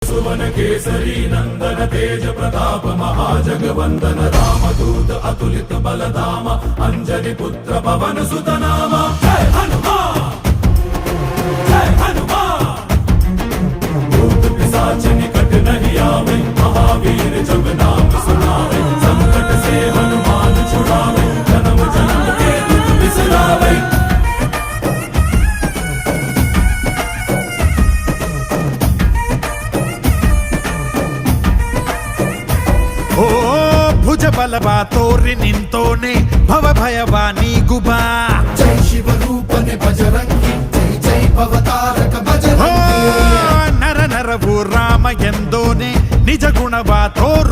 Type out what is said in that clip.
सुवन केसरी नंदन तेज प्रताप महाजगवंदन रामदूत अतुलित बलधाम अंजनी पुत्र पवन सुत नाम जय हनुमान जय हनुमान। भूत पिशाच निकट नहीं आवे महावीर जब नाम सुनावे संकट से हनुमान छुड़ावे जन्म जन्म के दुख बिसरावे। ಓ ಭುಜ ಬಲವಾ ತೋರಿ ನಿಂತೋನೆ ಭವ ಭಯವಾ ನೀಗುಬಾ ಜೈ ಶಿವ ರೂಪನೆ ಬಜರಂಗಿ ಜೈ ಜೈ ಭವತಾರಕ ಬಜರಂಗಿ ನರ ನರವು ರಾಮ ಎಂದೋನೆ ನಿಜ ಗುಣವಾ ತೋರು